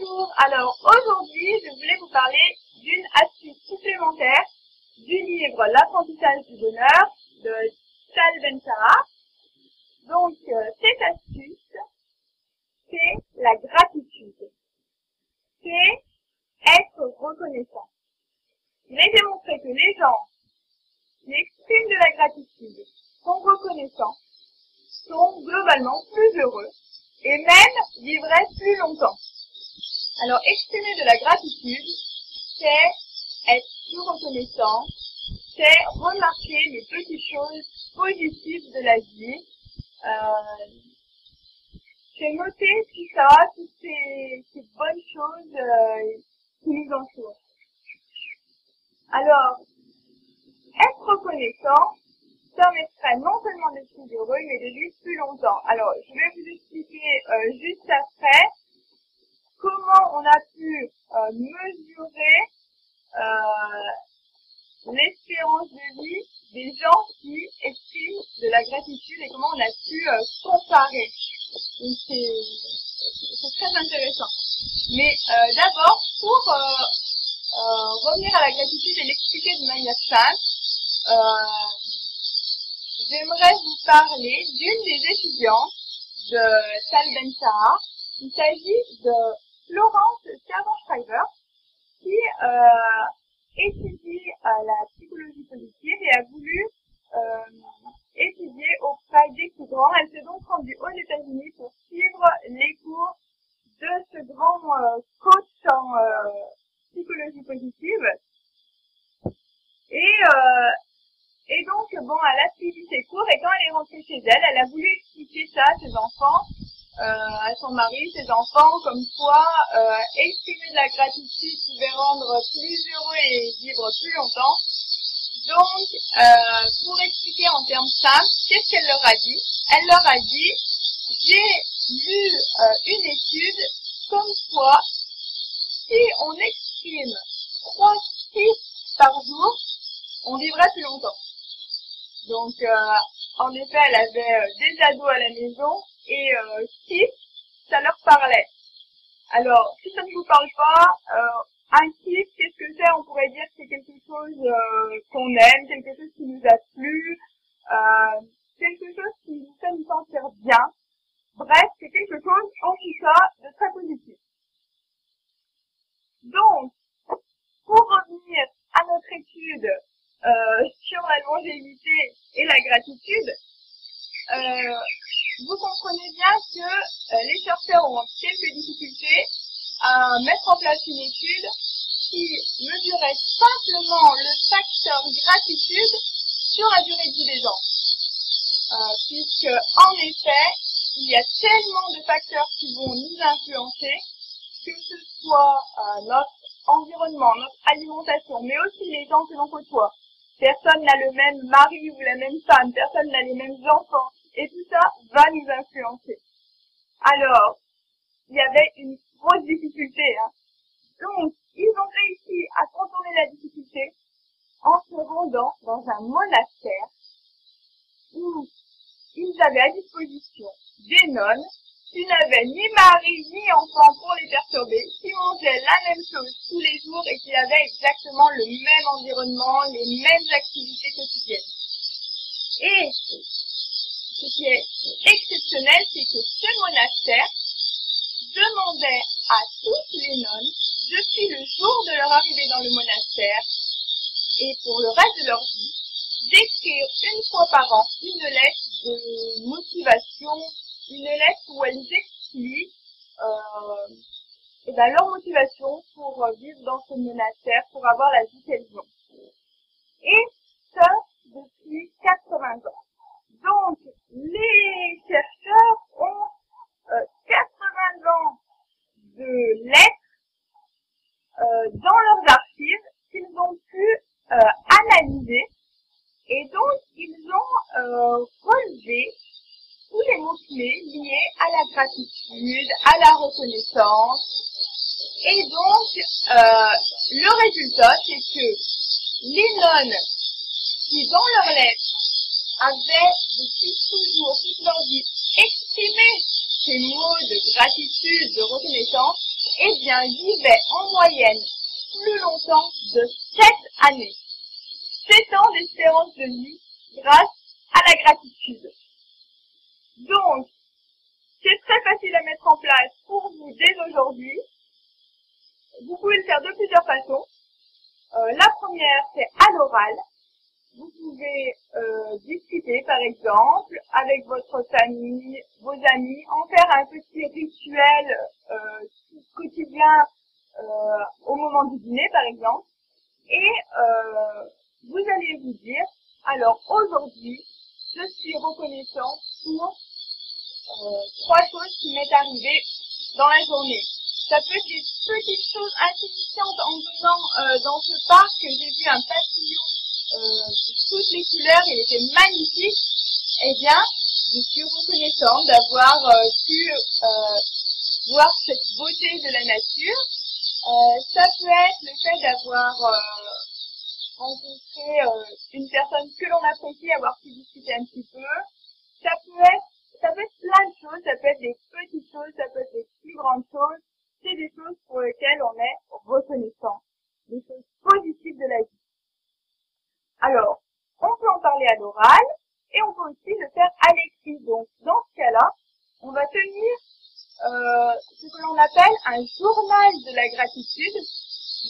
Bonjour, alors aujourd'hui je voulais vous parler d'une astuce supplémentaire du livre L'apprentissage du bonheur de Tal Ben-Shahar. Donc cette astuce, c'est la gratitude, c'est être reconnaissant. Il est démontré que les gens qui expriment de la gratitude sont reconnaissants, sont globalement plus heureux et même vivraient plus longtemps. Alors, exprimer de la gratitude, c'est être plus reconnaissant, c'est remarquer les petites choses positives de la vie, c'est noter tout ça, toutes ces bonnes choses qui nous entourent. Alors, être reconnaissant permettrait non seulement d'être plus heureux, mais de vivre plus longtemps. Alors, je vais vous expliquer juste après comment on a pu mesurer l'espérance de vie des gens qui expriment de la gratitude et comment on a pu comparer. Donc c'est très intéressant. Mais d'abord, pour revenir à la gratitude et l'expliquer de manière simple, j'aimerais vous parler d'une des étudiantes de Tal Ben-Shahar. Il s'agit de Florence Servan-Schreiber qui étudie la psychologie positive et a voulu étudier auprès des plus grands. Elle s'est donc rendue aux États-Unis pour suivre les cours de ce grand coach en psychologie positive. Et donc, bon, elle a suivi ses cours et quand elle est rentrée chez elle, elle a voulu expliquer ça à ses enfants, à son mari, ses enfants, comme quoi exprimer de la gratitude pouvait rendre plus heureux et vivre plus longtemps. Donc, pour expliquer en termes simples, qu'est-ce qu'elle leur a dit? Elle leur a dit, j'ai lu une étude comme quoi si on exprime 3 tips par jour, on vivrait plus longtemps. Donc, en effet, elle avait des ados à la maison et tips, ça leur parlait. Alors, si ça ne vous parle pas, un tip, qu'est-ce que c'est? On pourrait dire que c'est quelque chose qu'on aime, quelque chose qui nous a plu, quelque chose qui nous fait nous sentir bien. Bref, c'est quelque chose, en tout cas, de très positif. Donc, pour revenir à notre étude sur la longévité et la gratitude, vous comprenez bien que les chercheurs ont quelques difficultés à mettre en place une étude qui mesurait simplement le facteur gratitude sur la durée de vie des gens. Puisque, en effet, il y a tellement de facteurs qui vont nous influencer, que ce soit notre environnement, notre alimentation, mais aussi les gens que l'on côtoie. Personne n'a le même mari ou la même femme, personne n'a les mêmes enfants, et tout ça va nous influencer. Alors, il y avait une grosse difficulté, hein. Donc, ils ont réussi à contourner la difficulté en se rendant dans un monastère où ils avaient à disposition des nonnes qui n'avaient ni mari ni enfant pour les perturber, qui mangeaient la même chose tous les jours et qui avaient exactement le même environnement, les mêmes activités quotidiennes. Et ce qui est exceptionnel, c'est que ce monastère demandait à toutes les nonnes, depuis le jour de leur arrivée dans le monastère et pour le reste de leur vie, d'écrire une fois par an une lettre de motivation, une lettre où elles expliquent leur motivation pour vivre dans ce monastère, pour avoir la vie qu'elles ont. Et ça depuis 80 ans. Donc, les chercheurs ont 80 ans de lettres dans leurs archives qu'ils ont pu analyser. Et donc, ils ont relevé tous les mots-clés liés à la gratitude, à la reconnaissance. Et donc, le résultat, c'est que les nonnes qui, dans leurs lettres, avaient depuis toujours, toute leur vie, exprimé ces mots de gratitude, de reconnaissance, eh bien, vivaient en moyenne plus longtemps de 7 années. 7 ans d'espérance de vie grâce à la gratitude. Donc, c'est très facile à mettre en place pour vous dès aujourd'hui. Vous pouvez le faire de plusieurs façons. La première, c'est à l'oral. Vous pouvez discuter, par exemple, avec votre famille, vos amis, en faire un petit rituel quotidien au moment du dîner, par exemple. Et vous allez vous dire, alors aujourd'hui, je suis reconnaissant pour 3 choses qui m'est arrivées dans la journée. Ça peut être des petites choses insignifiantes en venant dans ce parc. J'ai vu un papillon de toutes les couleurs, il était magnifique. Eh bien, je suis reconnaissante d'avoir pu voir cette beauté de la nature. Ça peut être le fait d'avoir rencontré une personne que l'on apprécie, avoir pu discuter un petit peu. Ça peut être plein de choses, ça peut être des petites choses, ça peut être des plus grandes choses. C'est des choses pour lesquelles on est reconnaissant, des choses positives de la vie. Alors, on peut en parler à l'oral et on peut aussi le faire à l'écrit. Donc, dans ce cas-là, on va tenir ce que l'on appelle un journal de la gratitude.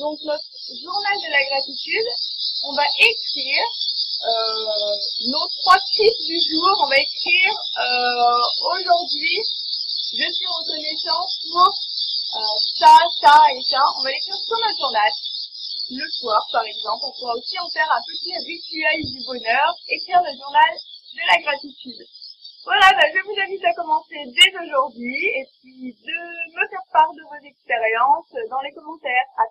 Donc, notre journal de la gratitude, on va écrire nos 3 tips du jour. On va écrire aujourd'hui, je suis reconnaissant pour ça et ça. On va l'écrire sur notre journal. Le soir, par exemple, on pourra aussi en faire un petit rituel du bonheur, écrire le journal de la gratitude. Voilà, je vous invite à commencer dès aujourd'hui et puis de me faire part de vos expériences dans les commentaires. À